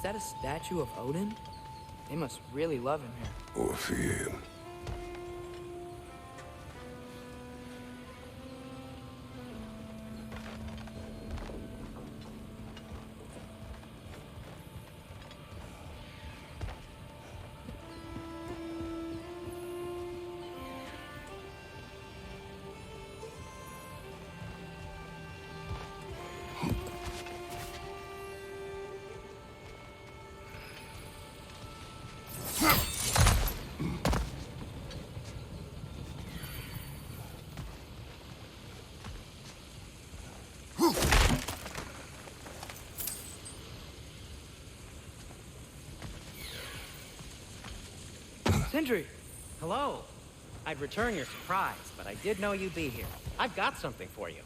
that a statue of Odin? They must really love him here. Or fear him. Sindri! Hello. I'd return your surprise, but I did know you'd be here. I've got something for you.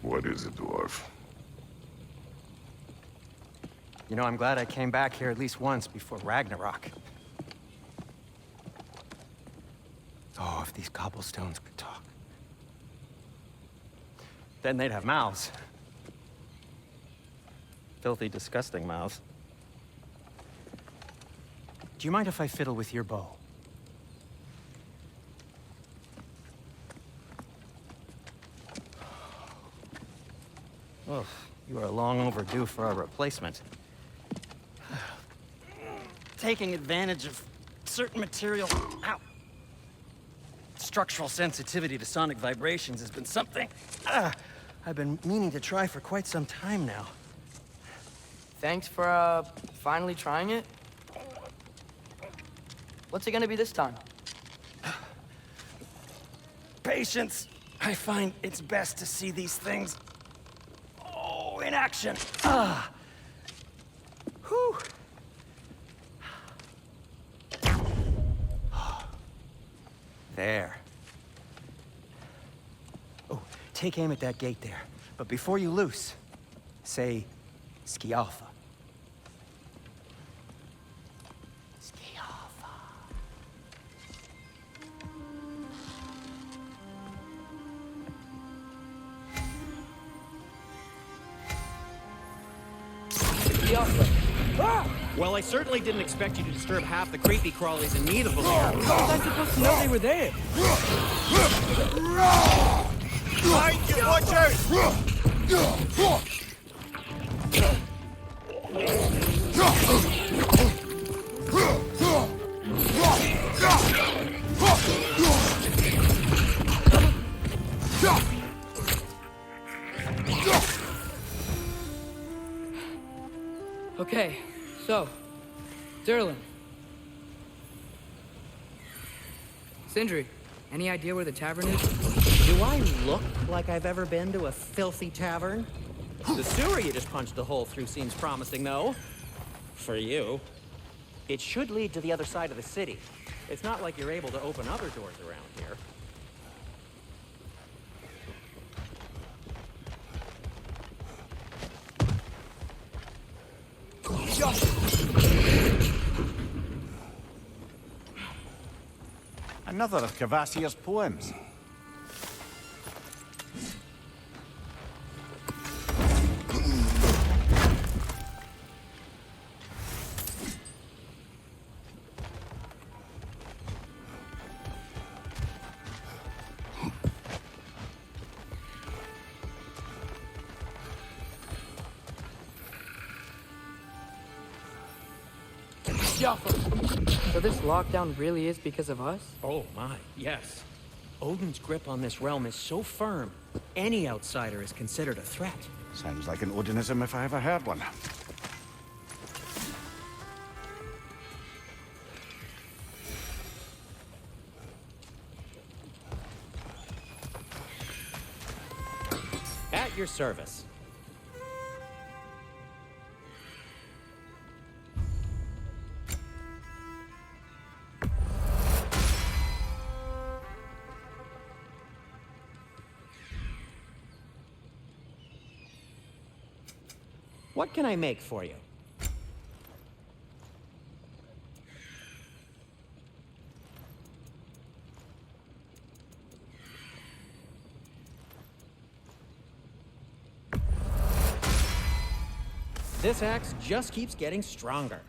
What is it, dwarf? You know, I'm glad I came back here at least once before Ragnarok. Oh, if these cobblestones could talk. Then they'd have mouths. Filthy, disgusting mouths. Do you mind if I fiddle with your bow? Oh, you are long overdue for a replacement. Taking advantage of certain material... Ow! Structural sensitivity to sonic vibrations has been something I've been meaning to try for quite some time now. Thanks for, finally trying it. What's it gonna be this time? Patience. I find it's best to see these things... Oh, in action. Ah! Whew! There. Oh, take aim at that gate there. But before you loose, say, Skialfa. Skialfa. Well, I certainly didn't expect you to disturb half the creepy crawlies in need of a How was I supposed to know they were there? Watch out! Okay, so, Durlin. Sindri, any idea where the tavern is? Do I look like I've ever been to a filthy tavern? The sewer you just punched a hole through seems promising, though. For you. It should lead to the other side of the city. It's not like you're able to open other doors around here. Another of Kvasir's poems. So this lockdown really is because of us? Oh my, yes. Odin's grip on this realm is so firm, any outsider is considered a threat. Sounds like an Odinism if I ever heard one. At your service. What can I make for you? This axe just keeps getting stronger.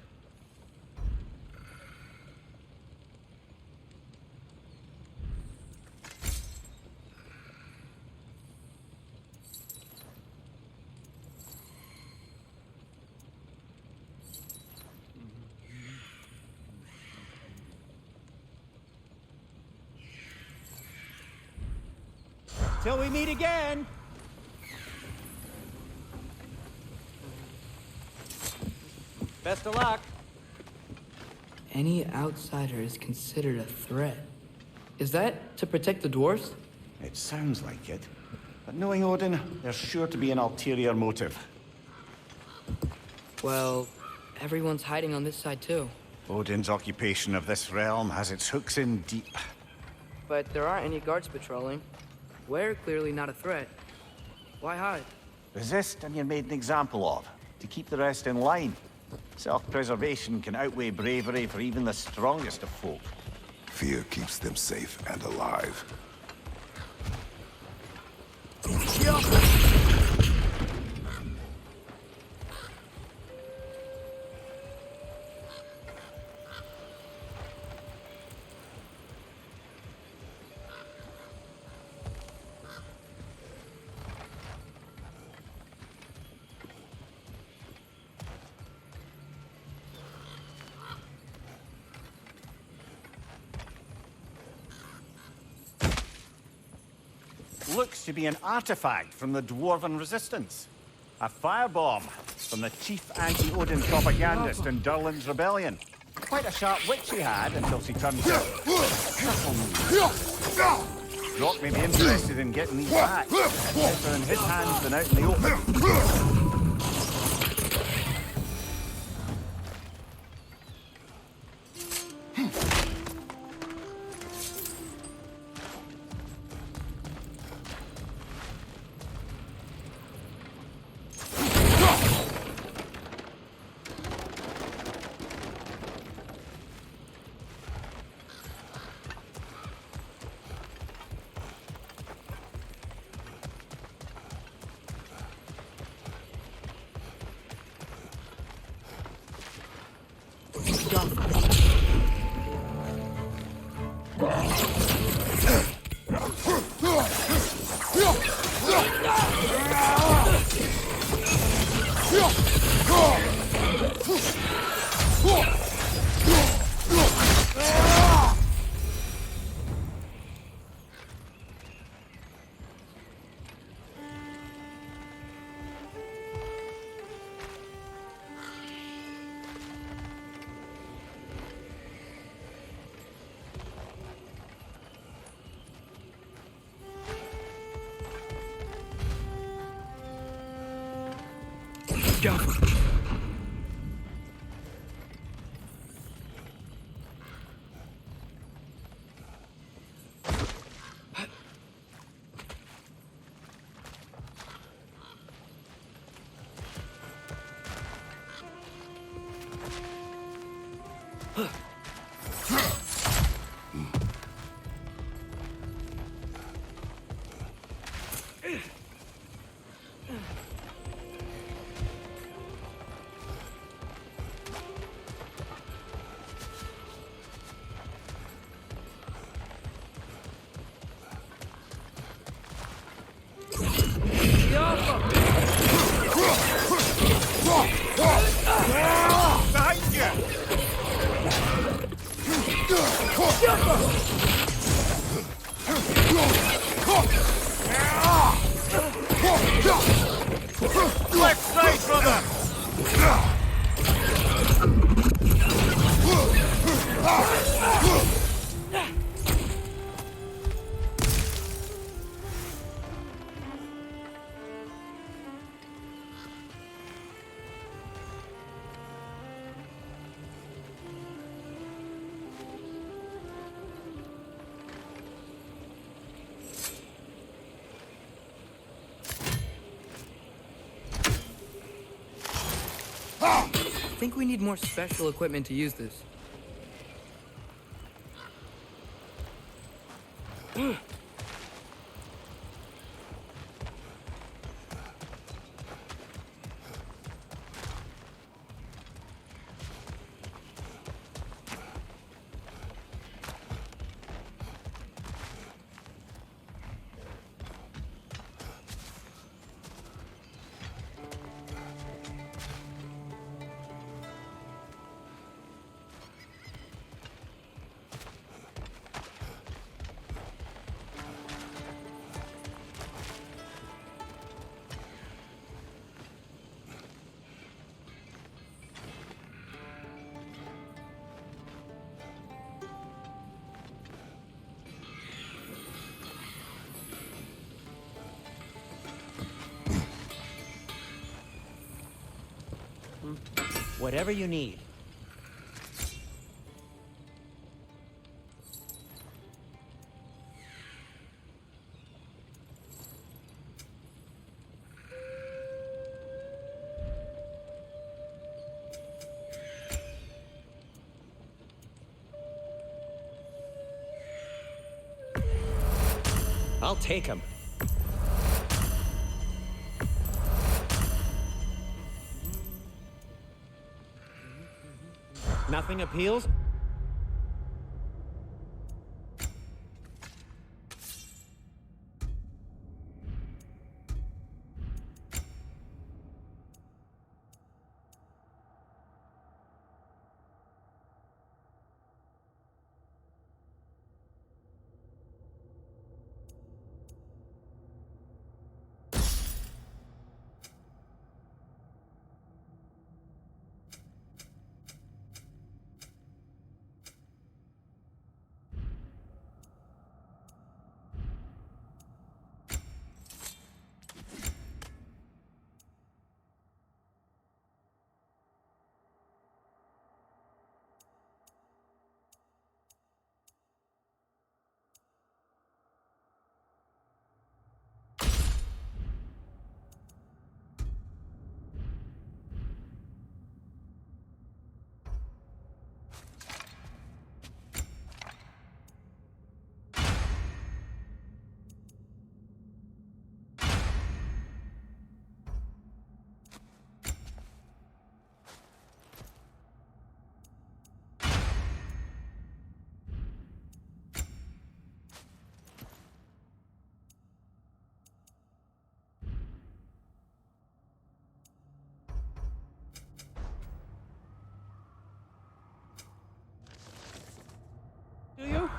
Till we meet again! Best of luck! Any outsider is considered a threat. Is that to protect the dwarves? It sounds like it. But knowing Odin, there's sure to be an ulterior motive. Well, everyone's hiding on this side too. Odin's occupation of this realm has its hooks in deep. But there aren't any guards patrolling. We're clearly not a threat. Why hide? Resist and you're made an example of, to keep the rest in line. Self-preservation can outweigh bravery for even the strongest of folk. Fear keeps them safe and alive. Looks to be an artifact from the Dwarven Resistance. A firebomb from the chief anti-Odin propagandist in Durlin's rebellion. Quite a sharp wit she had until she turned to... Rock may be interested in getting these back. Better in his hands than out in the open. I think we need more special equipment to use this. Whatever you need. I'll take him. Nothing appeals? Do you?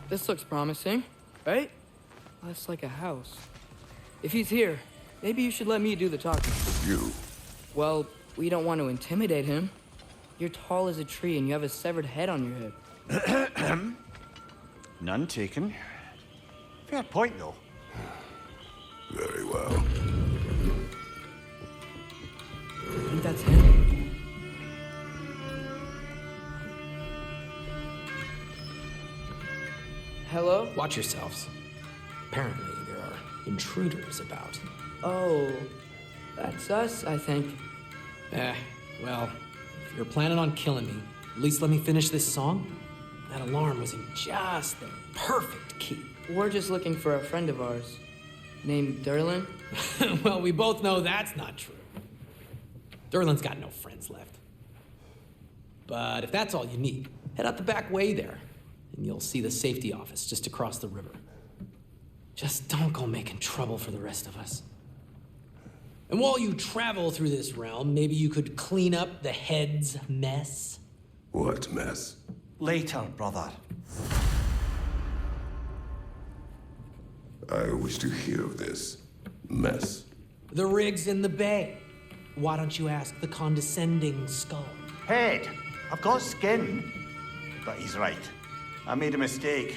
This looks promising, right? Less like a house. If he's here, maybe you should let me do the talking. You. Well, we don't want to intimidate him. You're tall as a tree and you have a severed head on your head. None taken. Fair point, though. Very well. I think that's him. Hello? Watch yourselves. Apparently, there are intruders about. Oh, that's us, I think. Well, if you're planning on killing me, at least let me finish this song. That alarm was in just the perfect key. We're just looking for a friend of ours named Derlin. Well, we both know that's not true. Derlin's got no friends left. But if that's all you need, head out the back way there, and you'll see the safety office just across the river. Just don't go making trouble for the rest of us. And while you travel through this realm, maybe you could clean up the head's mess. What mess? Later, brother. I wish to hear of this mess. The rig's in the bay. Why don't you ask the condescending skull? Head, I've got skin. But he's right. I made a mistake.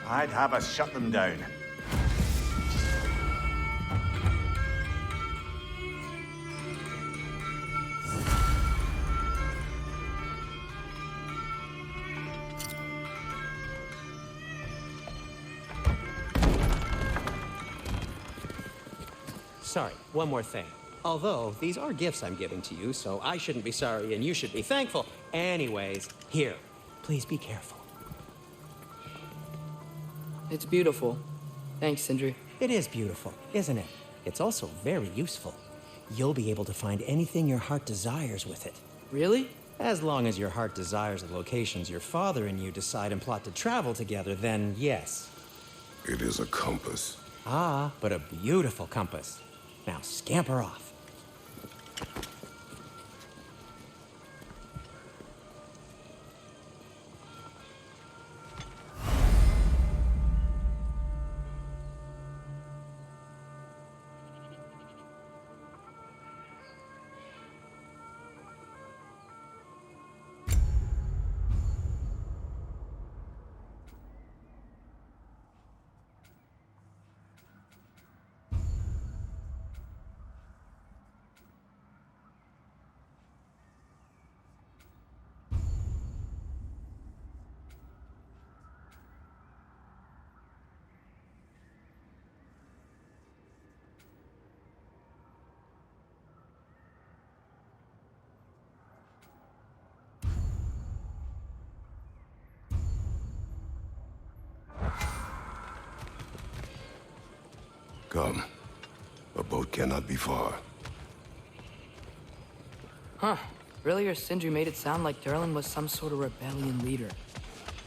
I'd have us shut them down. Sorry, one more thing. Although, these are gifts I'm giving to you, so I shouldn't be sorry and you should be thankful. Anyways, here, please be careful. It's beautiful. Thanks, Sindri. It is beautiful, isn't it? It's also very useful. You'll be able to find anything your heart desires with it. Really? As long as your heart desires the locations your father and you decide and plot to travel together, then yes. It is a compass. Ah, but a beautiful compass. Now scamper off. Come. A boat cannot be far. Huh. Earlier, Sindri made it sound like Durlin was some sort of rebellion leader.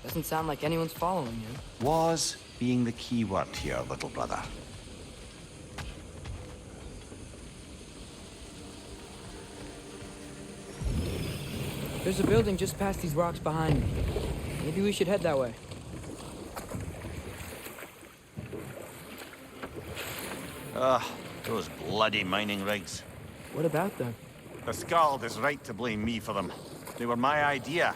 Doesn't sound like anyone's following him. Was being the key word here, little brother. There's a building just past these rocks behind me. Maybe we should head that way. Those bloody mining rigs. What about them? The Skald is right to blame me for them. They were my idea.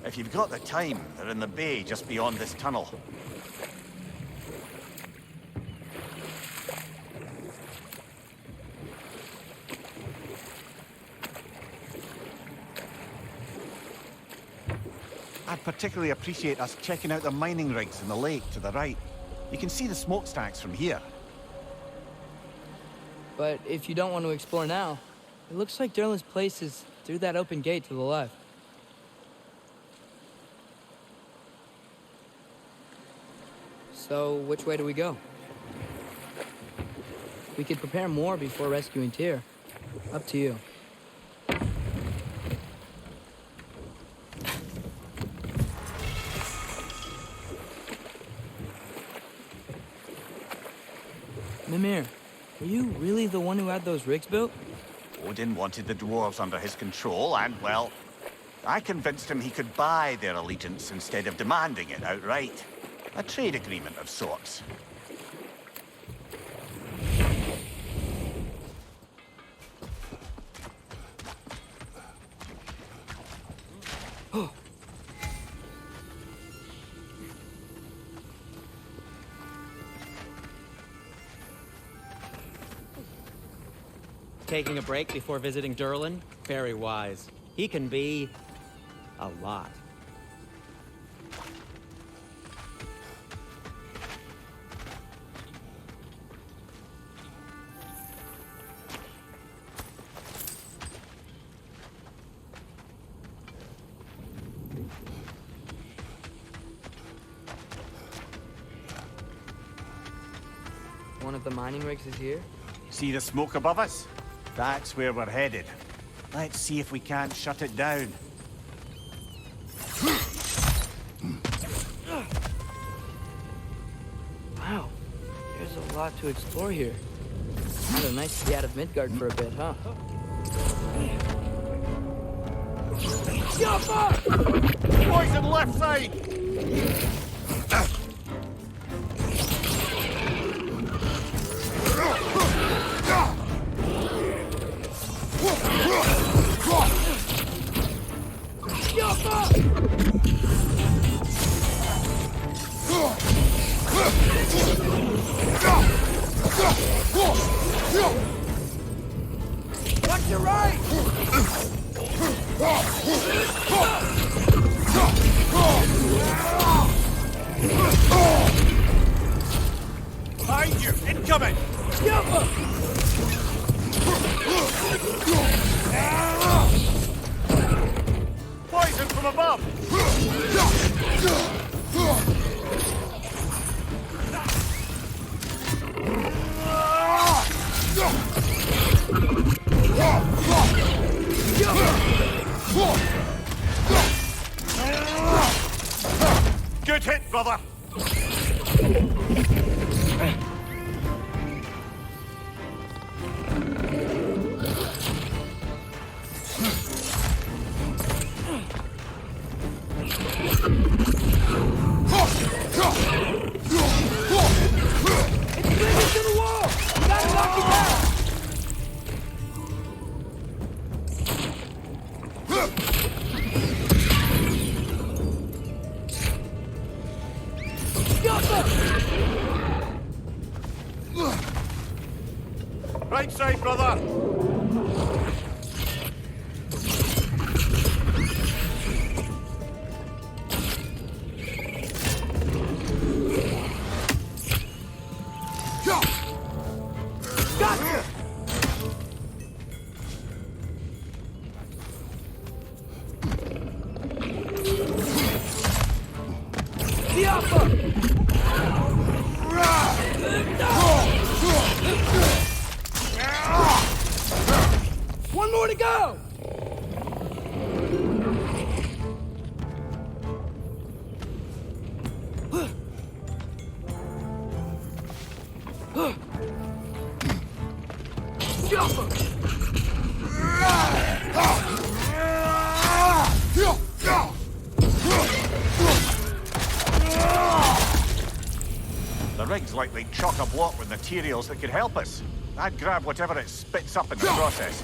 If you've got the time, they're in the bay just beyond this tunnel. I'd particularly appreciate us checking out the mining rigs in the lake to the right. You can see the smokestacks from here. But if you don't want to explore now, it looks like Durlin's place is through that open gate to the left. So, which way do we go? We could prepare more before rescuing Tyr. Up to you. Mimir, are you really the one who had those rigs built? Odin wanted the dwarves under his control, and, well, I convinced him he could buy their allegiance instead of demanding it outright. A trade agreement of sorts. Taking a break before visiting Durlin? Very wise. He can be a lot. One of the mining rigs is here? See the smoke above us? That's where we're headed. Let's see if we can't shut it down. Wow, there's a lot to explore here. Kinda nice to be out of Midgard for a bit, huh? Poison left side! Watch your right! Behind you! Incoming! Poison from above! Good hit, brother! Right side, brother! One more to go! The rig's likely chock-a-block with materials that could help us. I'd grab whatever it spits up in the process.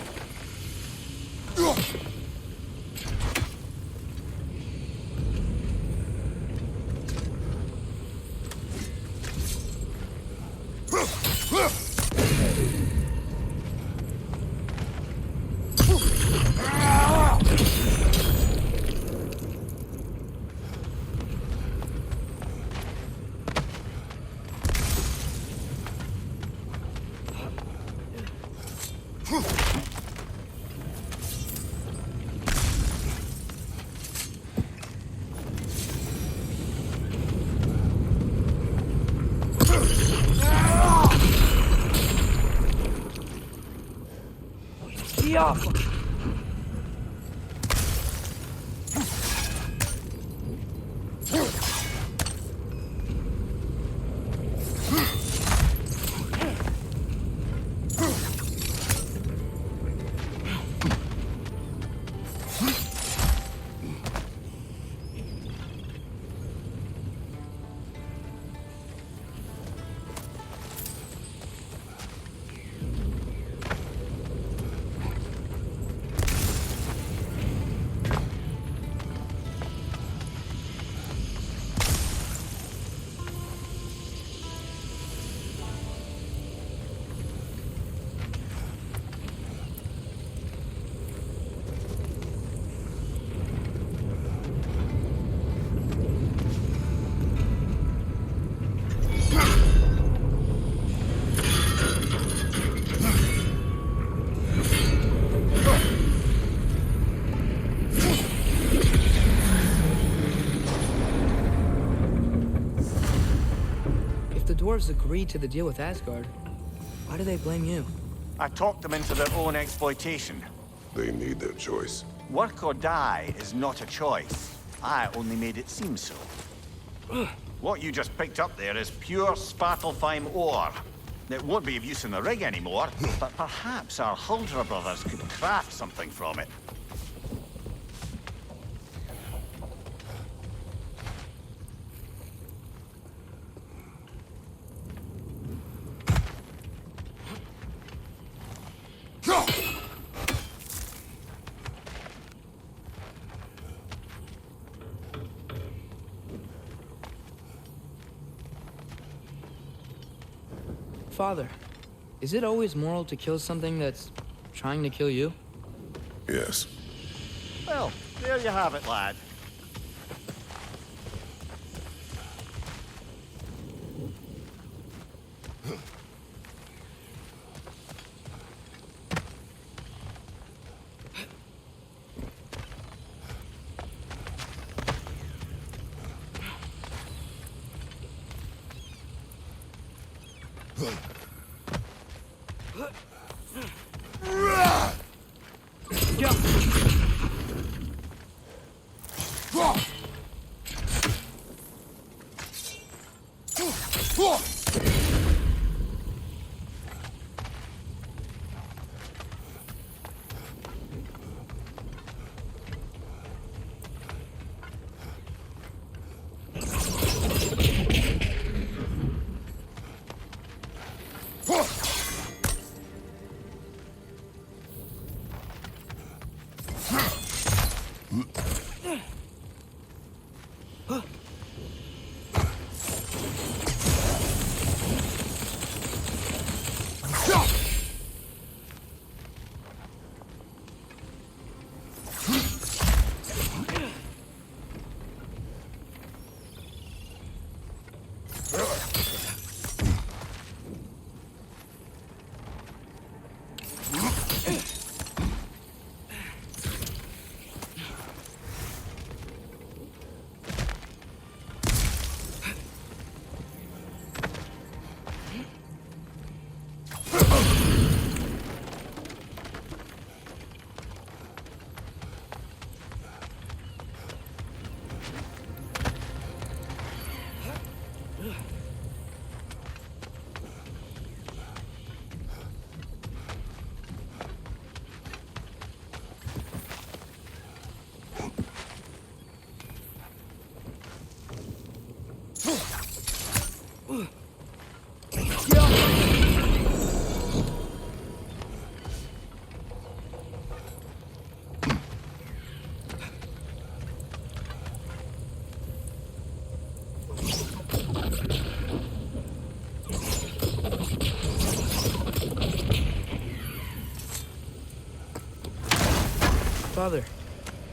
dwarves agreed to the deal with Asgard, why do they blame you? I talked them into their own exploitation. They made their choice. Work or die is not a choice. I only made it seem so. What you just picked up there is pure Svartalfheim ore. It won't be of use in the rig anymore, but perhaps our Huldra brothers could craft something from it. Father, is it always moral to kill something that's trying to kill you? Yes. Well, there you have it, lad. Father,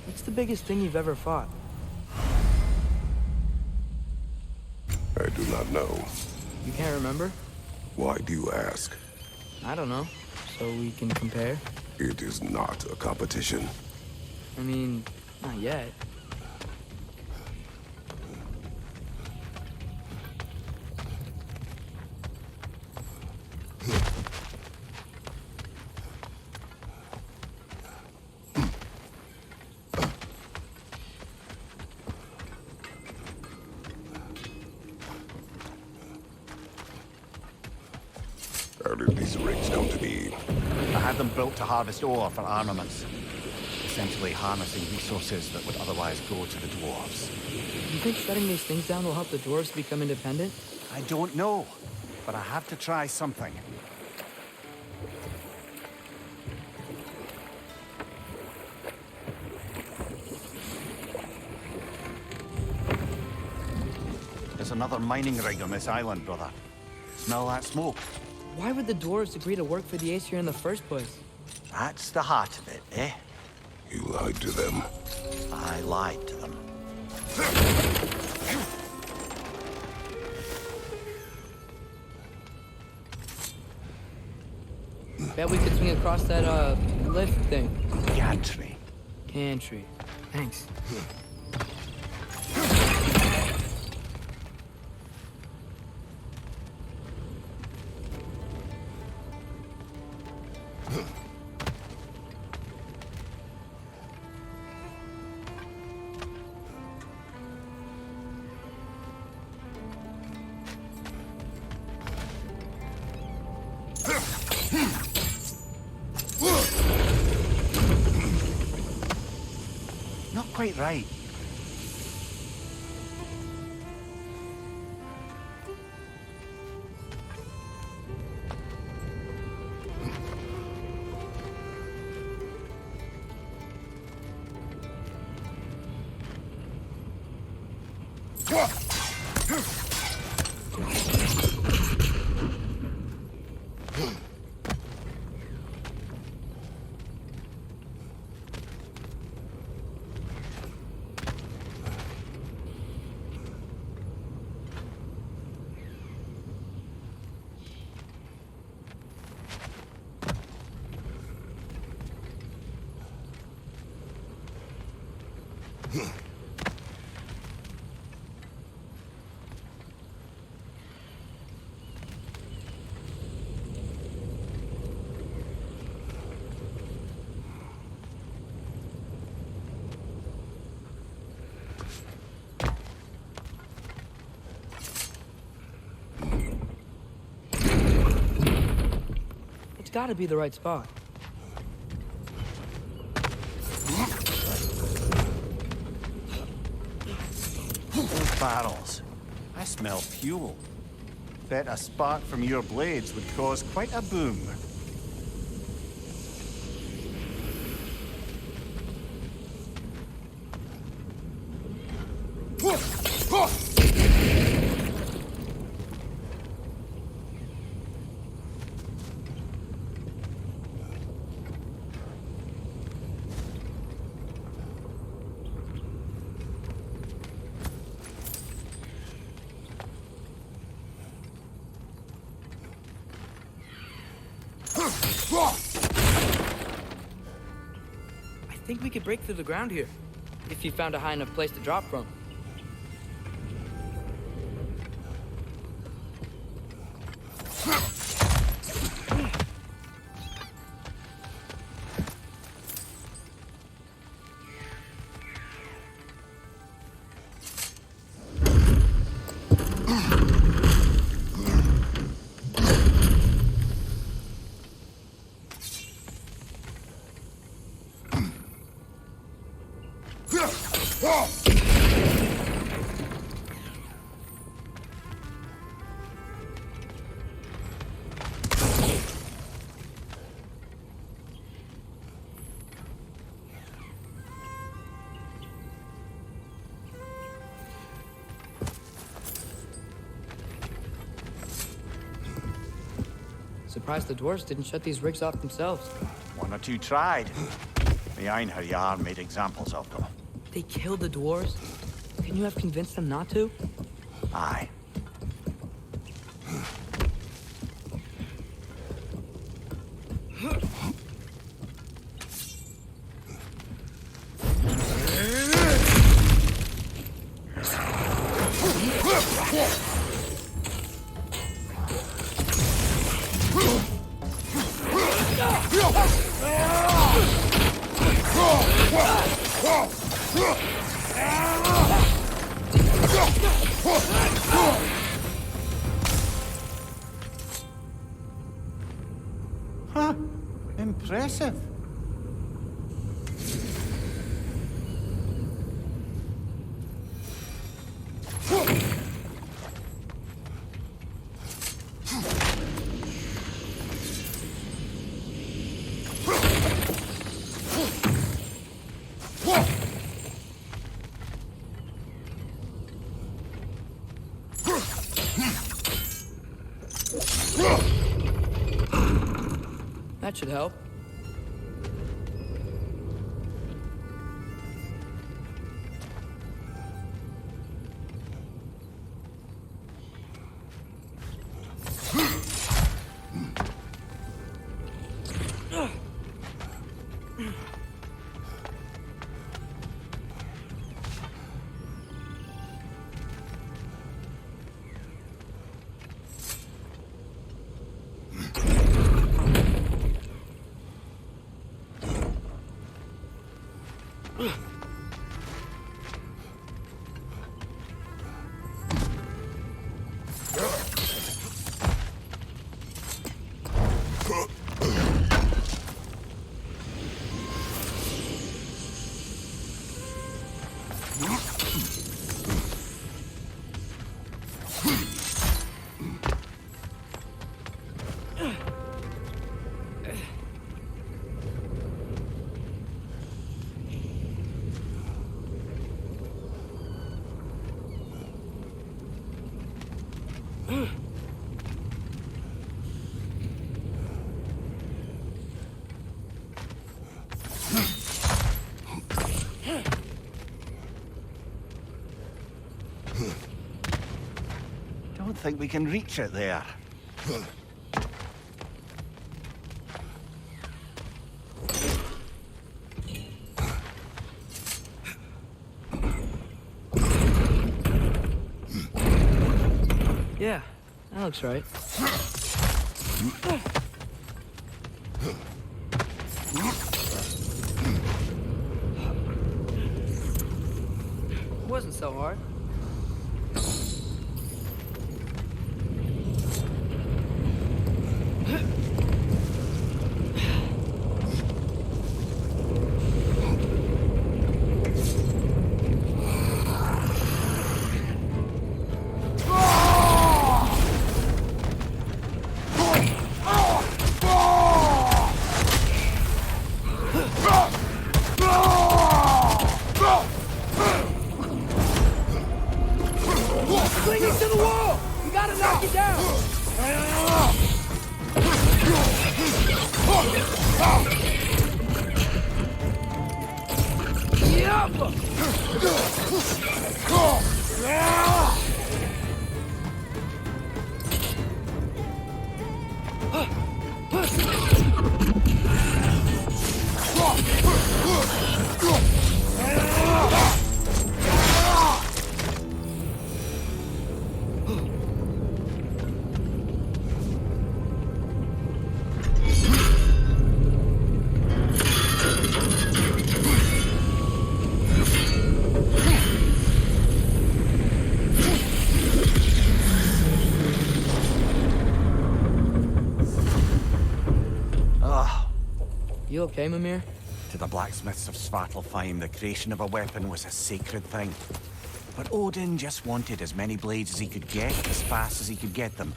what's the biggest thing you've ever fought? I do not know. You can't remember? Why do you ask? I don't know. So we can compare? It is not a competition. I mean, not yet. How did these rings come to be? I had them built to harvest ore for armaments. Essentially harnessing resources that would otherwise go to the dwarves. You think shutting these things down will help the dwarves become independent? I don't know, but I have to try something. There's another mining rig on this island, brother. Smell that smoke? Why would the dwarves agree to work for the Aesir in the first place? That's the heart of it, eh? You lied to them. I lied to them. Bet we could swing across that, lift thing. Gantry. Gantry. Thanks. Not quite right. It's gotta be the right spot. Those barrels. I smell fuel. Bet a spark from your blades would cause quite a boom. I think we could break through the ground here, if you found a high enough place to drop from. Surprised the dwarves didn't shut these rigs off themselves. One or two tried. The Einherjar made examples of them. They killed the dwarves? Can you have convinced them not to? Aye. Huh. Impressive. That should help. Don't think we can reach it there. Yeah, that looks right. Wasn't so hard. Clinging to the wall! You gotta knock it down! You okay, Mimir? To the blacksmiths of Svartalfheim, the creation of a weapon was a sacred thing. But Odin just wanted as many blades as he could get, as fast as he could get them.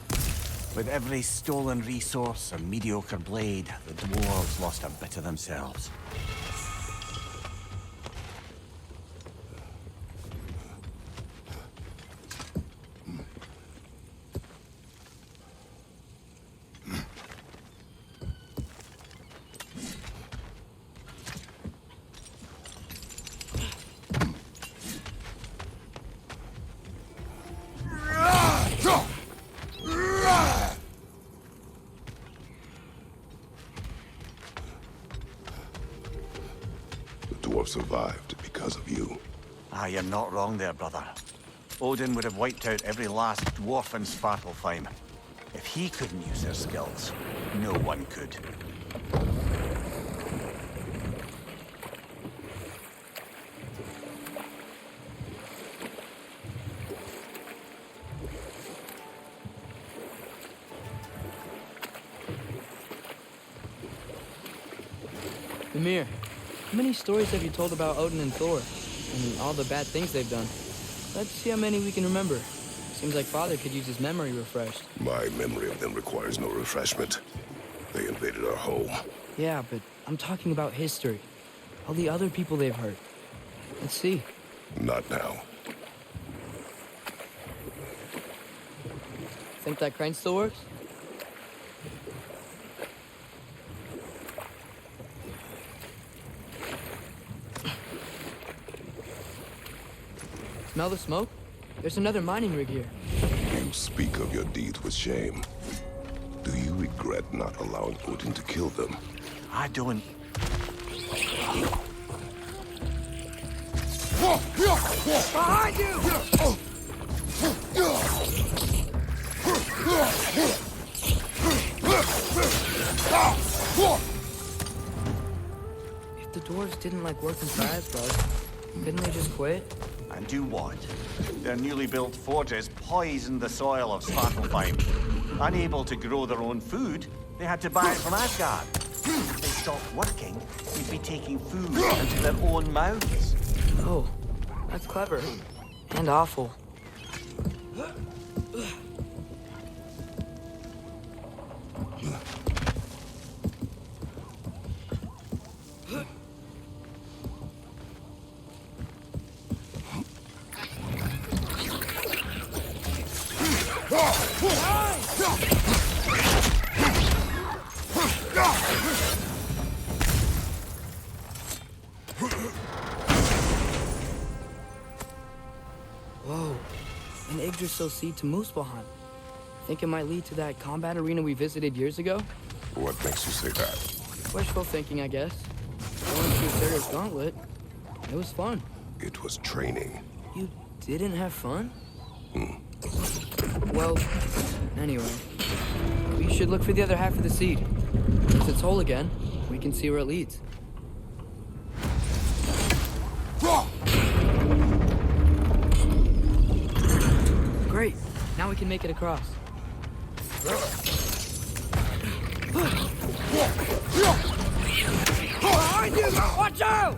With every stolen resource or mediocre blade, the dwarves lost a bit of themselves. Survived because of you. Ah, you're not wrong there, brother. Odin would have wiped out every last dwarf in Svartalfheim. If he couldn't use their skills, no one could. Mimir, how many stories have you told about Odin and Thor? And all the bad things they've done? Let's see how many we can remember. Seems like Father could use his memory refreshed. My memory of them requires no refreshment. They invaded our home. Yeah, but I'm talking about history. All the other people they've hurt. Let's see. Not now. Think that crane still works? Smell the smoke? There's another mining rig here. You speak of your deeds with shame. Do you regret not allowing Odin to kill them? I don't. Behind you! If the dwarves didn't like working for Asgard, couldn't they just quit? And do what? Their newly built forges poisoned the soil of Svartalfheim. Unable to grow their own food, they had to buy it from Asgard. If they stopped working, they'd be taking food into their own mouths. Oh, that's clever. And awful. Whoa, an Yggdrasil seed to Muspelheim. Think it might lead to that combat arena we visited years ago? What makes you say that? Wishful thinking, I guess. Going through Sarah's gauntlet. It was fun. It was training. You didn't have fun? Well, anyway. We should look for the other half of the seed. If it's whole again, we can see where it leads. Great. Now we can make it across. Behind you! Watch out!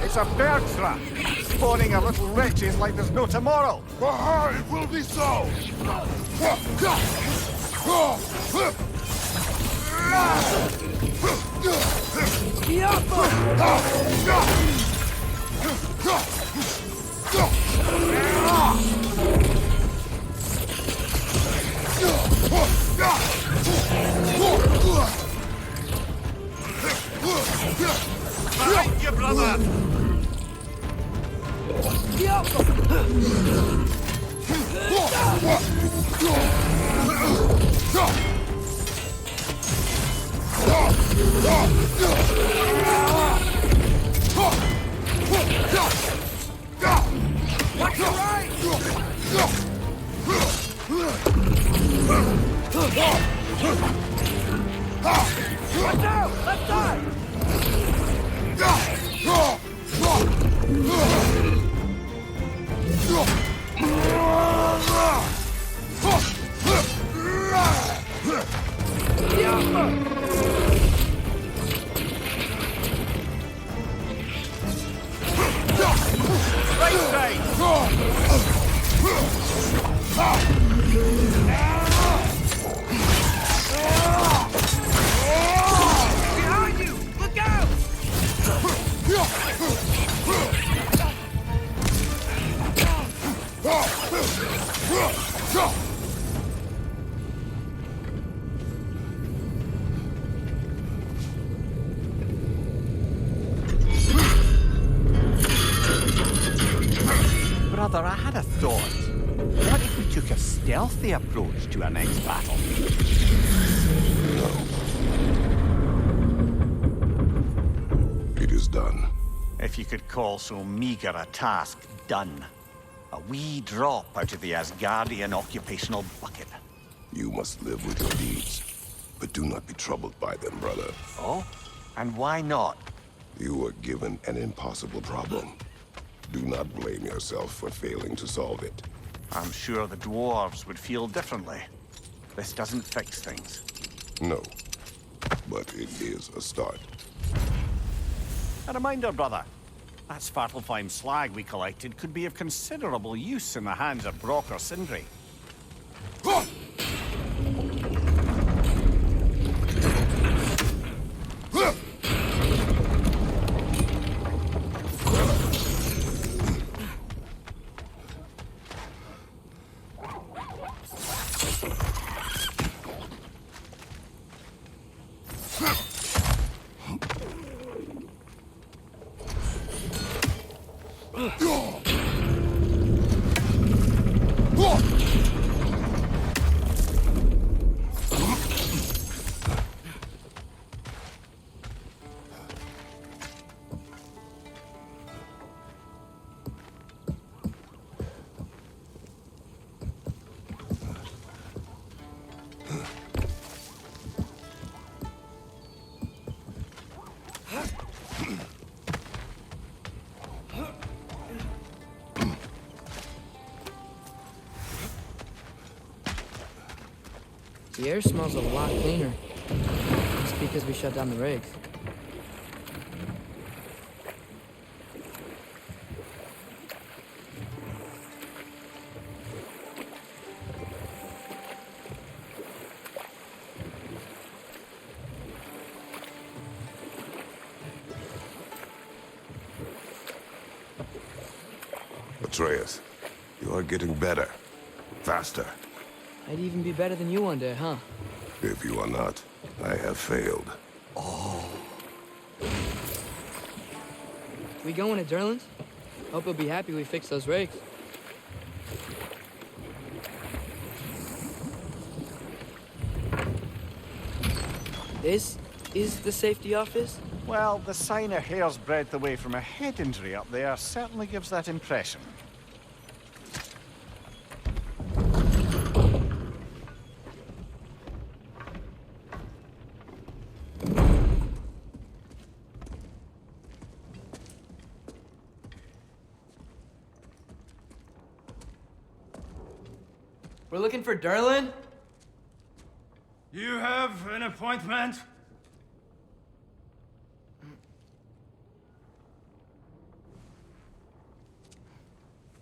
It's a bear trap, spawning a little wretches like there's no tomorrow. For her, it will be so! Behind you, brother! Watch your right! Watch out! Left side! Right side! Behind you! Look out! Brother, I had a thought. What if we took a stealthy approach to our next battle? It is done. If you could call so meager a task done. A wee drop out of the Asgardian occupational bucket. You must live with your deeds. But do not be troubled by them, brother. Oh? And why not? You were given an impossible problem. Do not blame yourself for failing to solve it. I'm sure the dwarves would feel differently. This doesn't fix things. No. But it is a start. A reminder, brother. That Svartalfheim slag we collected could be of considerable use in the hands of Brock or Sindri. The air smells a lot cleaner. It's because we shut down the rigs. Atreus, you are getting better. Faster. I'd even be better than you one day, huh? If you are not, I have failed. We going to Durlin's? Hope he'll be happy we fixed those rigs. This is the safety office? Well, the sign a hair's breadth away from a head injury up there certainly gives that impression. We're looking for Durlin? You have an appointment?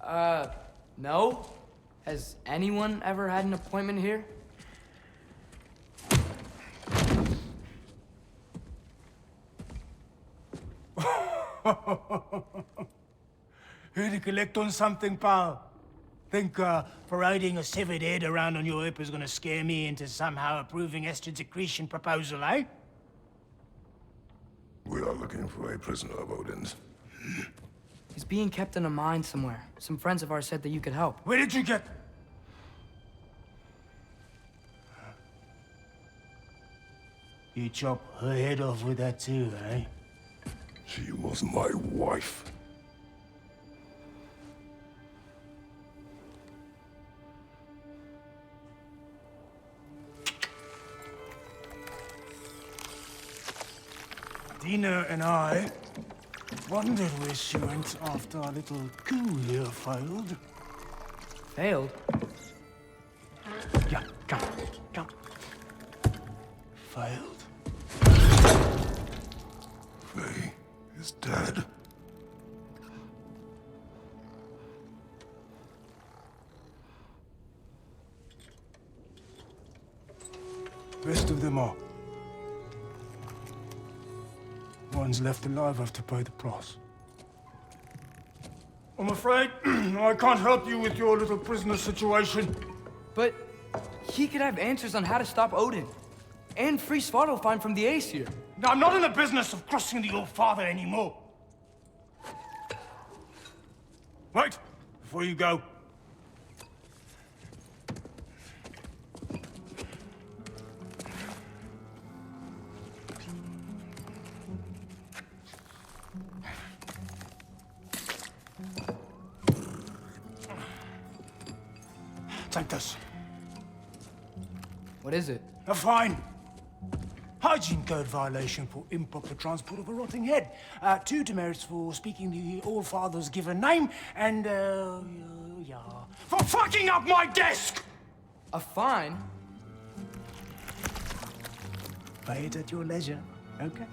No? Has anyone ever had an appointment here? Here to collect on something, pal? Think, parading a severed head around on your hip is gonna scare me into somehow approving Esther's accretion proposal, eh? We are looking for a prisoner of Odin's. He's being kept in a mine somewhere. Some friends of ours said that you could help. Where did you get... You chop her head off with that too, eh? She was my wife. Dina and I wondered where she went after our little coup here failed. Failed? Yeah, come. Failed. Faye is dead. Rest of them are. Ones left alive have to pay the price. I'm afraid I can't help you with your little prisoner situation. But he could have answers on how to stop Odin. And free Svartalfheim from the Aesir. Now, I'm not in the business of crossing the old father anymore. Wait, before you go. Take this. What is it? A fine. Hygiene code violation for improper transport of a rotting head. 2 demerits for speaking the All-Father's given name, and, yeah. For fucking up my desk! A fine? Pay it at your leisure, okay?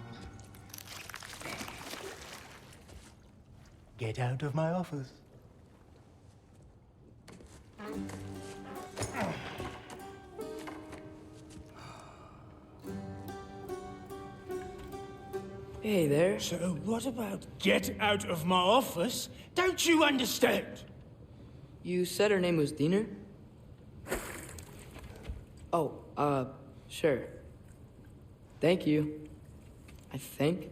Get out of my office. Hey there. So what about get out of my office? Don't you understand? You said her name was Diener? Oh, sure. Thank you. I think.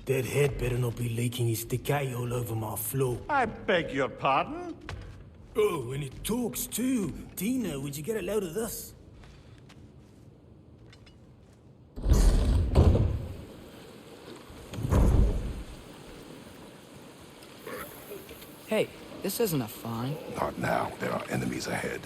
That head better not be leaking his decay all over my floor. I beg your pardon? Oh, and it talks too. Dina, would you get a load of this? Hey, this isn't a fine. Not now. There are enemies ahead.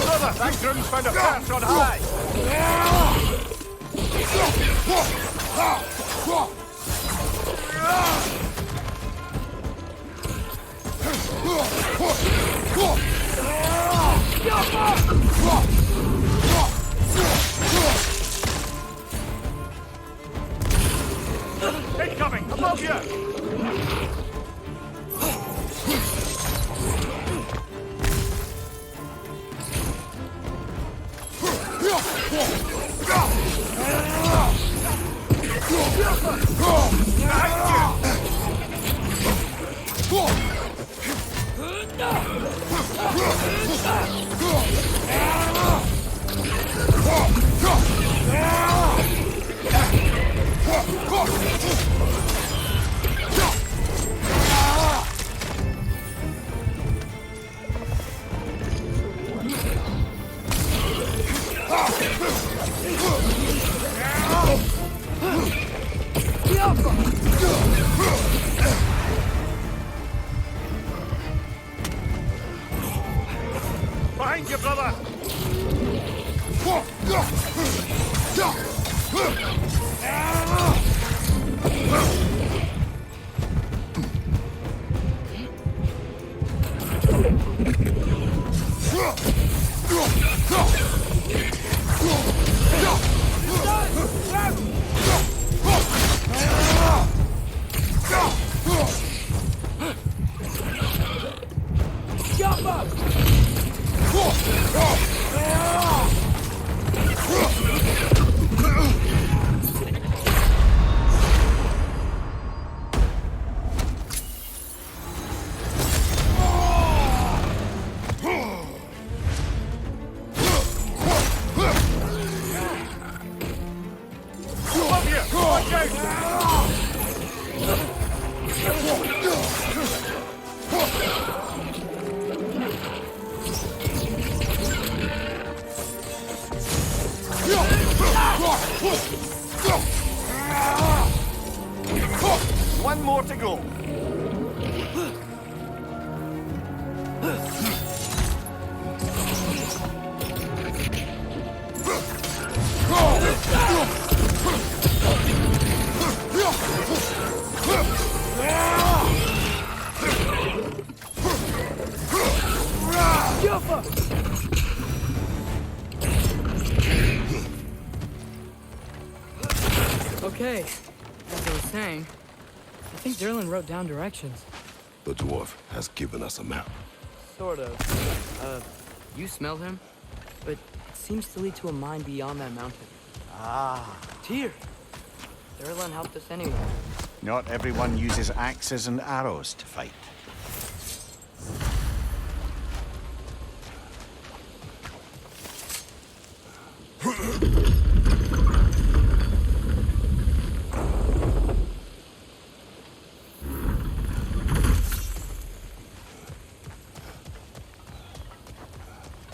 Brother, Thancrum's found a perch on high! Incoming! Above you! Behind you, brother! One more to go. Okay, as I was saying, I think Derlin wrote down directions. The dwarf has given us a map. Sort of. You smelled him? But it seems to lead to a mine beyond that mountain. Ah. Tyr! Derlin helped us anyway. Not everyone uses axes and arrows to fight.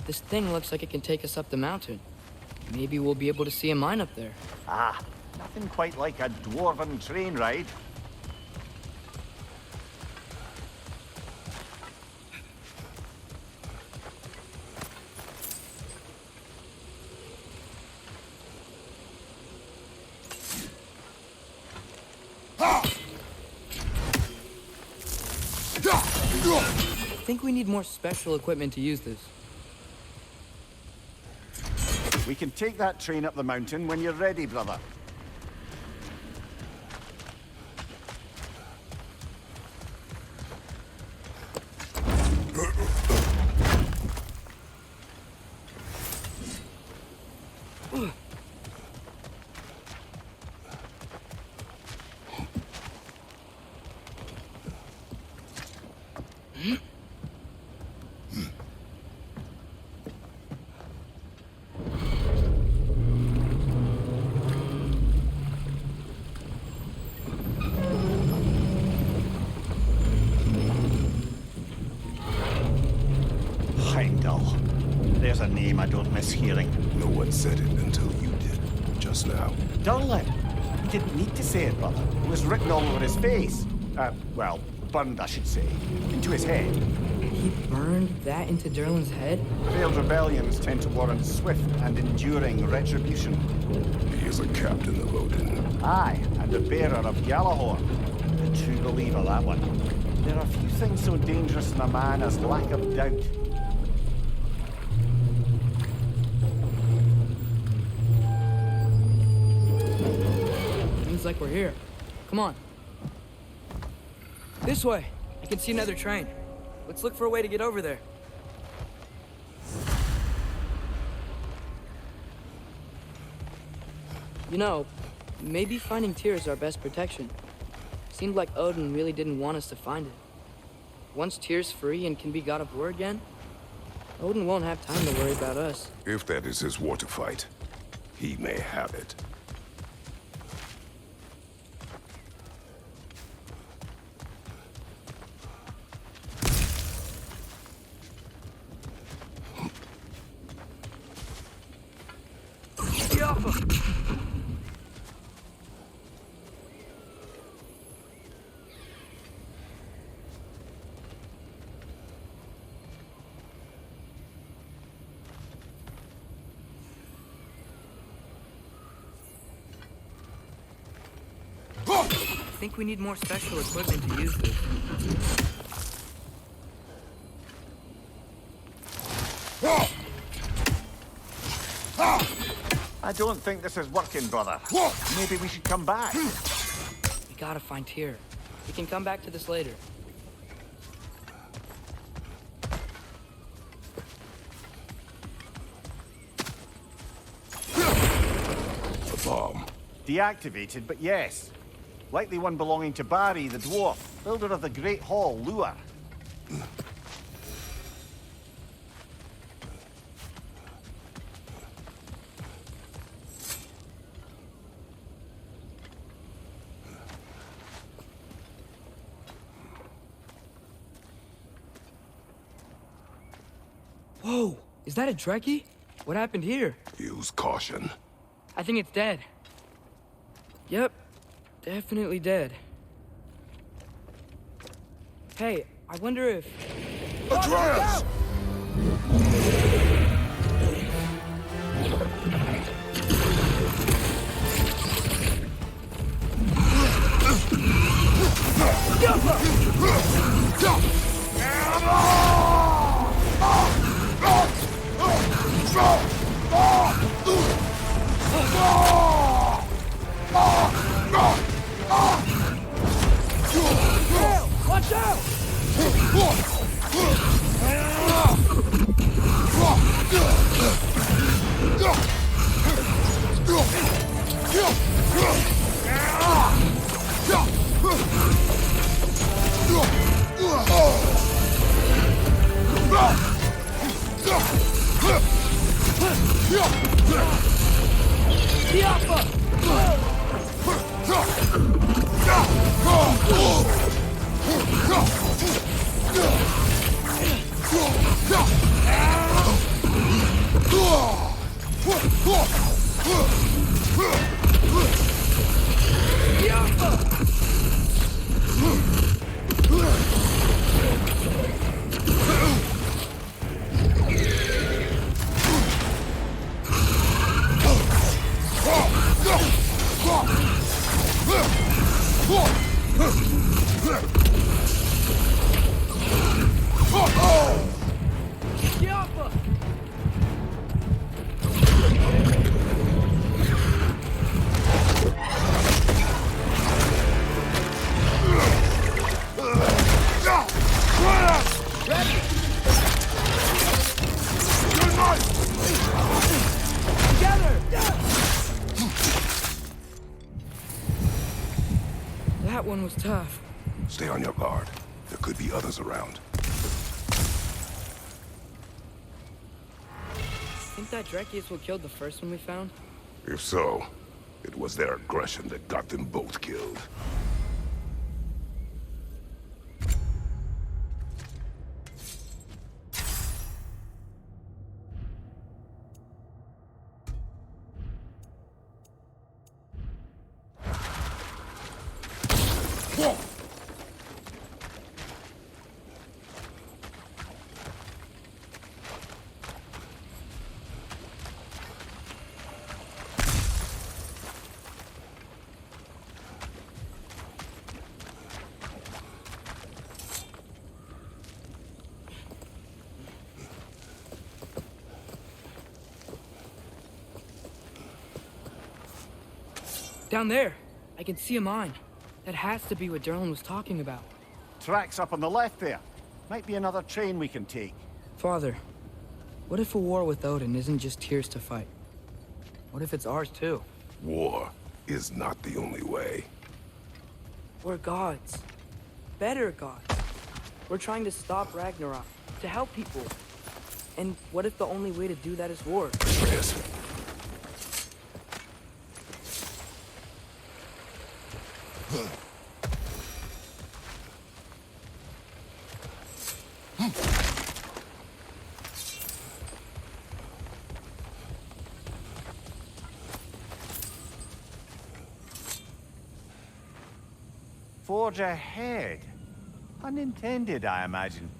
This thing looks like it can take us up the mountain. Maybe we'll be able to see a mine up there. Ah, nothing quite like a dwarven train ride. I think we need more special equipment to use this. We can take that train up the mountain when you're ready, brother. There's a name I don't miss hearing. No one said it until you did, just now. Derlin. He didn't need to say it, brother. It was written all over his face. Well, burned, I should say. Into his head. He burned that into Derlin's head? Failed rebellions tend to warrant swift and enduring retribution. He is a captain of Odin. Aye, and a bearer of Gjallarhorn. A true believer, that one. There are few things so dangerous in a man as lack of doubt. Seems like we're here. Come on. This way. I can see another train. Let's look for a way to get over there. You know, maybe finding Tyr is our best protection. Seemed like Odin really didn't want us to find it. Once Tyr's free and can be god of war again, Odin won't have time to worry about us. If that is his war to fight, he may have it. I think we need more special equipment to use this. I don't think this is working, brother. Maybe we should come back. We gotta find Tyr. We can come back to this later. The bomb. Deactivated, but yes. Likely one belonging to Barry, the dwarf, builder of the Great Hall, Lure. Whoa, is that a Trekkie? What happened here? Use caution. I think it's dead. Yep, definitely dead. Hey, I wonder if... Atreus! Watch out! That one was tough. Stay on your guard. There could be others around. Think that Trekkie is what killed the first one we found? If so, it was their aggression that got them both killed. Down there, I can see a mine. That has to be what Derlin was talking about. Tracks up on the left there. Might be another train we can take. Father, what if a war with Odin isn't just Tyr's to fight? What if it's ours too? War is not the only way. We're gods. Better gods. We're trying to stop Ragnarok, to help people. And what if the only way to do that is war? Atreus. Forge ahead. Unintended, I imagine.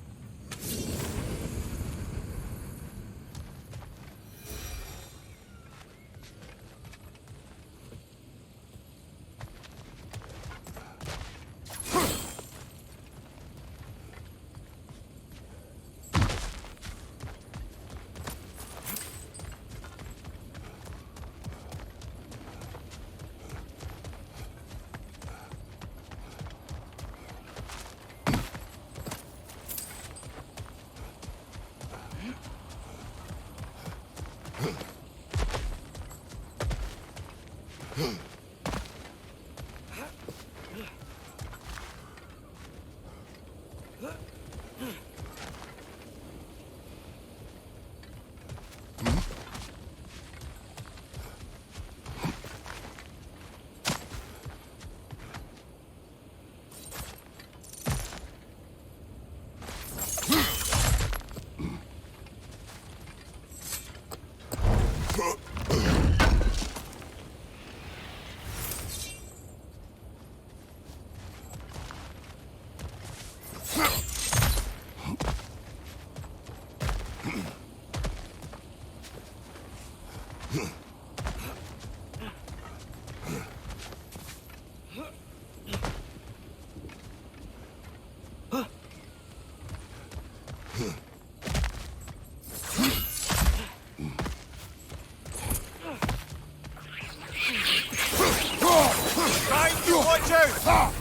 out!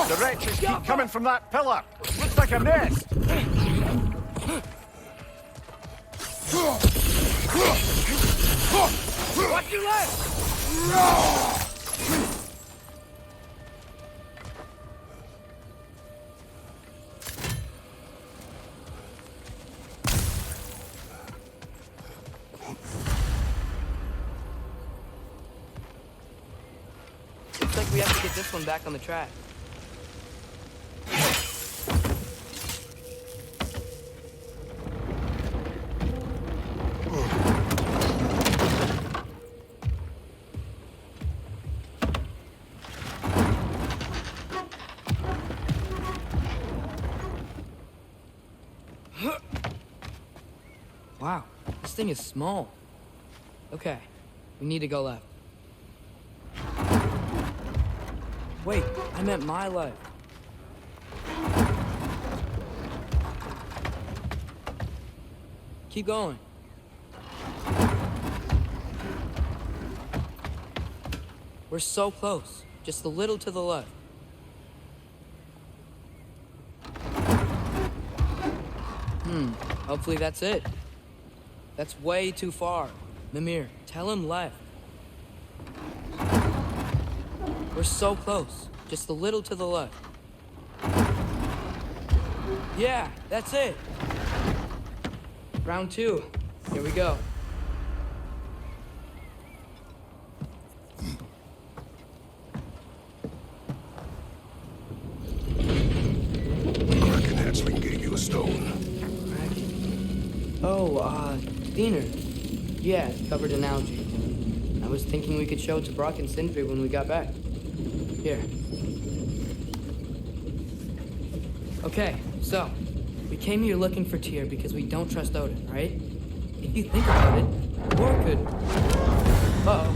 The wretches keep coming from that pillar. Looks like a nest. Watch your left! Looks like we have to get this one back on the track. Wow, this thing is small. Okay, we need to go left. Wait, I meant my left. Keep going. We're so close, just a little to the left. Hopefully that's it. That's way too far. Mimir, tell him left. We're so close. Just a little to the left. Yeah, that's it. Round 2. Here we go. Kraken hatchling gave you a stone. Oh, Diener. Yeah, it's covered in algae. I was thinking we could show it to Brock and Sindri when we got back. Here. Okay, so, we came here looking for Tyr because we don't trust Odin, right? If you think about it, Thor could... Uh-oh.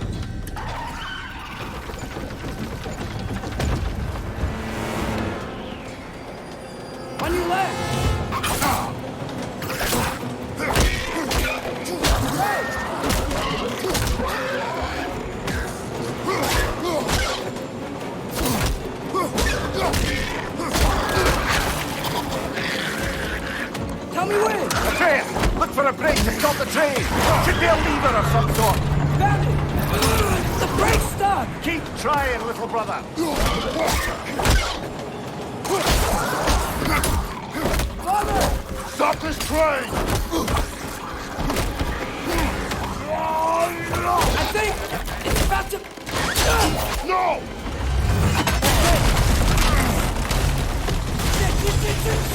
On your left! Tell me when! Atreus, look for a break to stop the train. Should be a lever of some sort. Found it! The brake's stuck! Keep trying, little brother. Father! Stop this train! I think it's about to... No!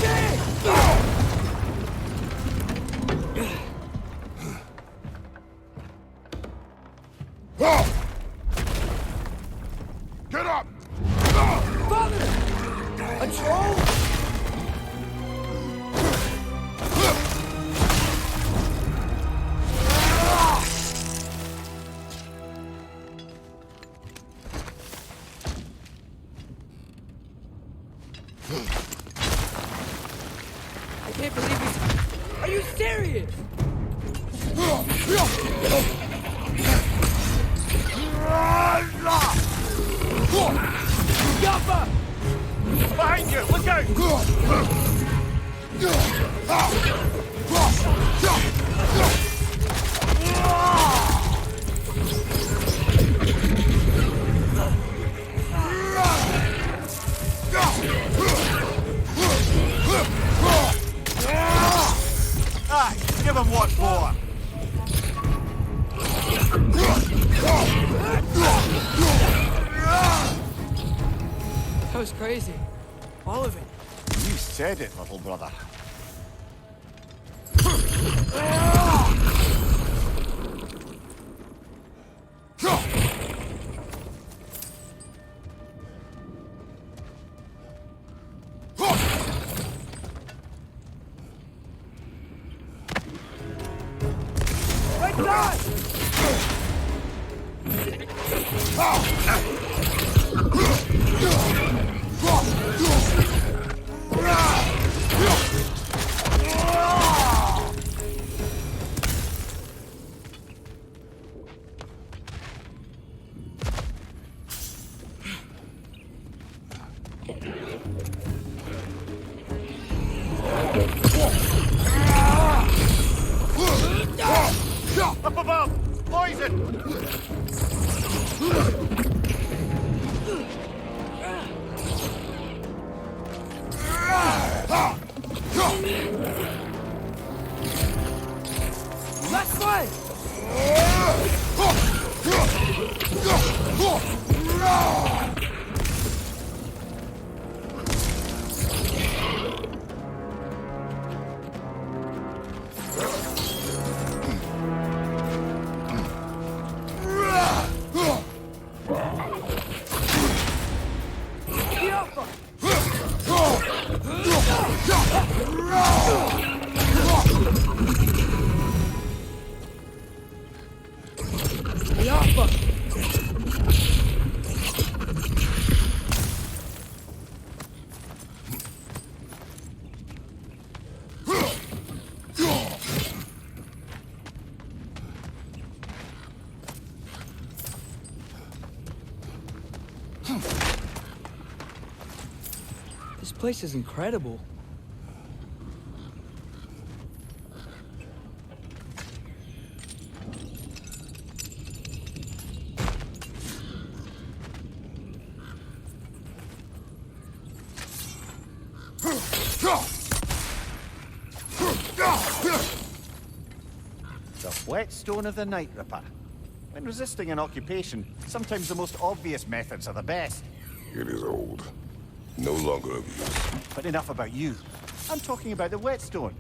Shit! Get up! Father! A troll? I can't believe he's... Are you serious? Yappa! Behind you, look out! Aye, give him what for. That was crazy. All of it. You said it, little brother. Right side! above! Poison! Last one! This place is incredible. The whetstone of the Night Ripper. When resisting an occupation, sometimes the most obvious methods are the best. It is old. No longer of use. But enough about you. I'm talking about the whetstone.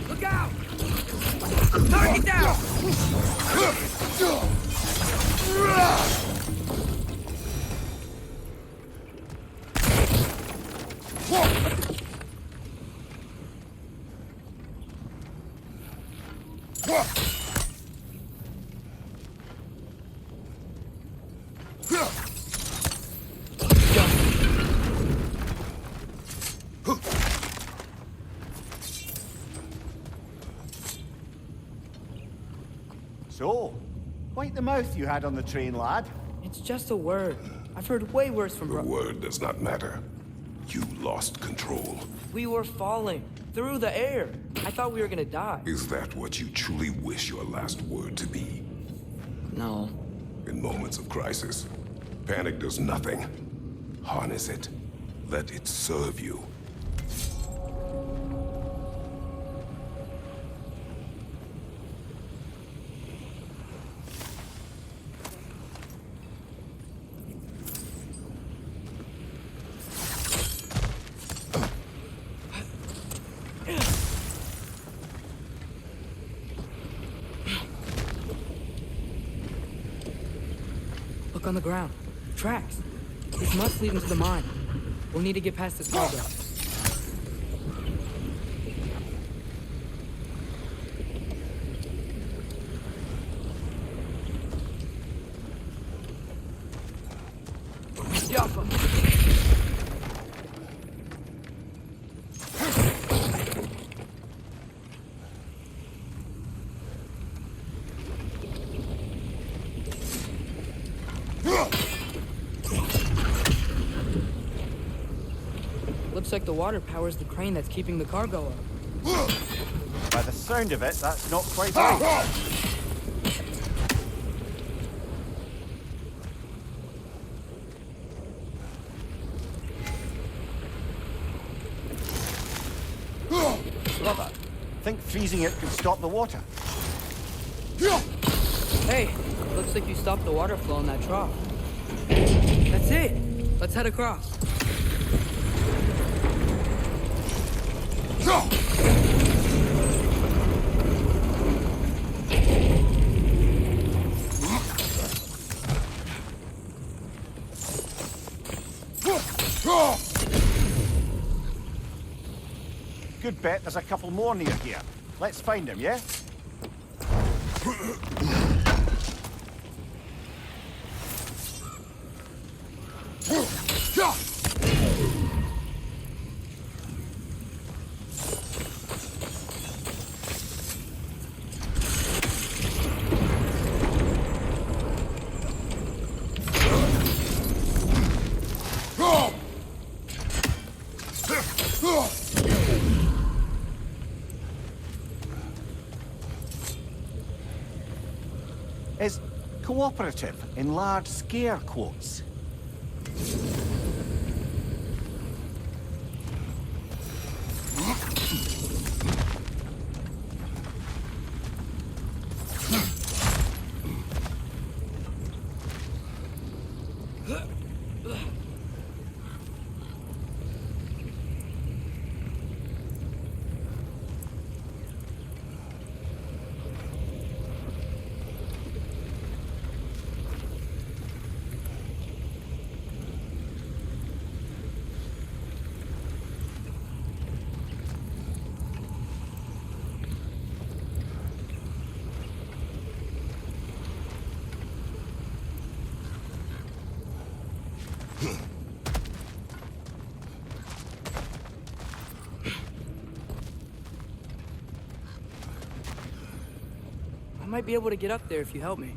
Look out! Target down! So, quite the mouth you had on the train, lad. It's just a word. I've heard way worse from The word does not matter. You lost control. We were falling through the air. I thought we were gonna die. Is that what you truly wish your last word to be? No. In moments of crisis, panic does nothing. Harness it. Let it serve you. Look on the ground. Tracks. This must lead into the mine. We'll need to get past this cargo. Jaffa. Looks like the water powers the crane that's keeping the cargo up. By the sound of it, that's not quite right. Brother, think freezing it could stop the water? Hey, looks like you stopped the water flow in that trough. That's it. Let's head across. Good bet there's a couple more near here. Let's find them, yeah? Is cooperative in large scare quotes? I might be able to get up there if you help me.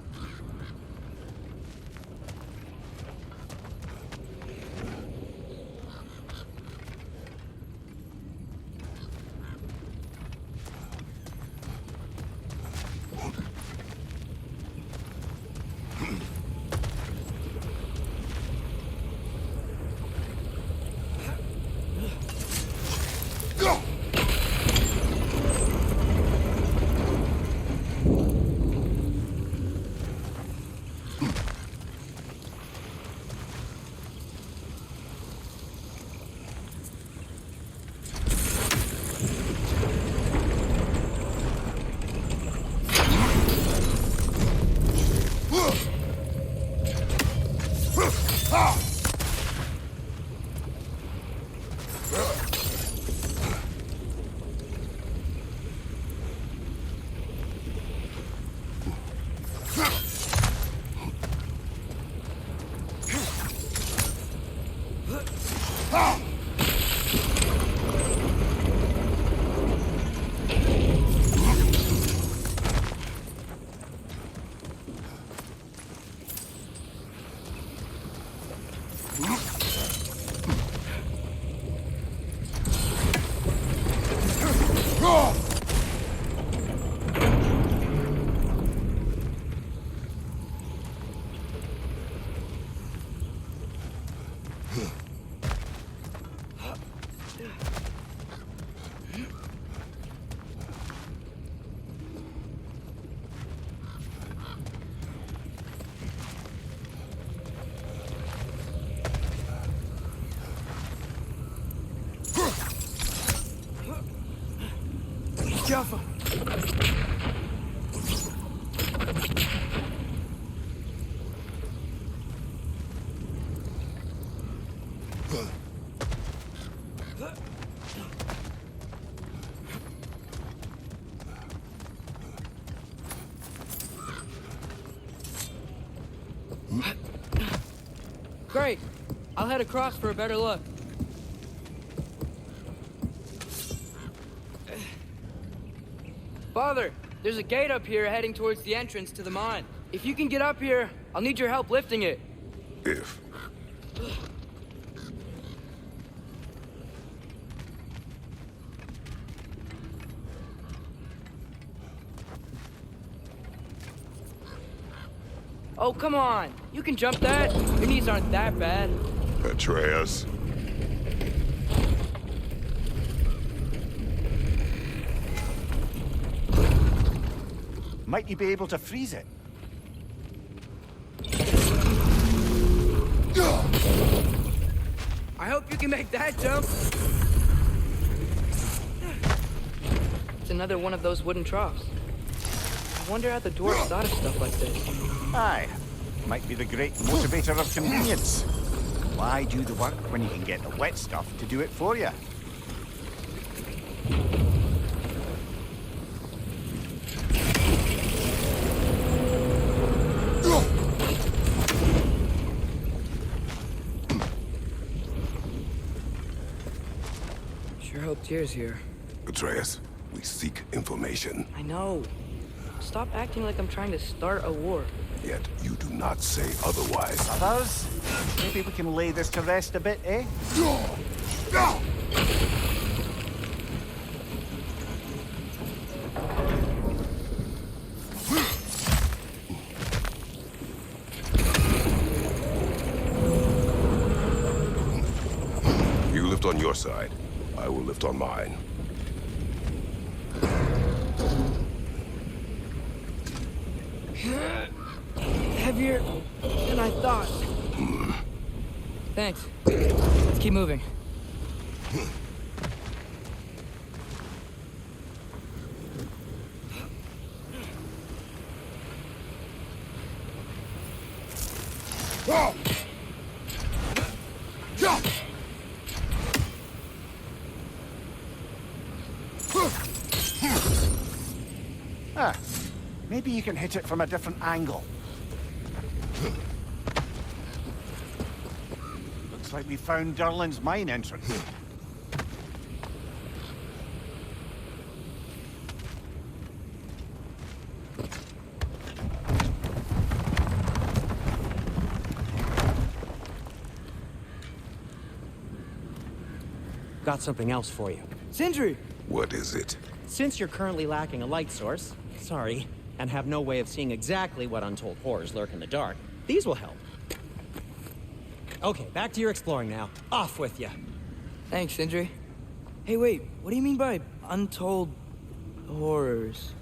Careful. Great. I'll head across for a better look. Father, there's a gate up here heading towards the entrance to the mine. If you can get up here, I'll need your help lifting it. If. Oh, come on. You can jump that. Your knees aren't that bad. Atreus. Might you be able to freeze it? I hope you can make that jump. It's another one of those wooden troughs. I wonder how the dwarves thought of stuff like this. Aye. Might be the great motivator of convenience. Why do the work when you can get the wet stuff to do it for you? Sure hope Tyr's here. Atreus, we seek information. I know. Stop acting like I'm trying to start a war. Yet you do not say otherwise. Others? Maybe we can lay this to rest a bit, eh? You lift on your side. I will lift on mine. Heavier than I thought. Thanks. Let's keep moving. Ah, maybe you can hit it from a different angle. Looks like we found Durlin's mine entrance. Got something else for you. Sindri! What is it? Since you're currently lacking a light source, sorry, and have no way of seeing exactly what untold horrors lurk in the dark, these will help. Okay, back to your exploring now. Off with you. Thanks, Sindri. Hey, wait, what do you mean by untold horrors?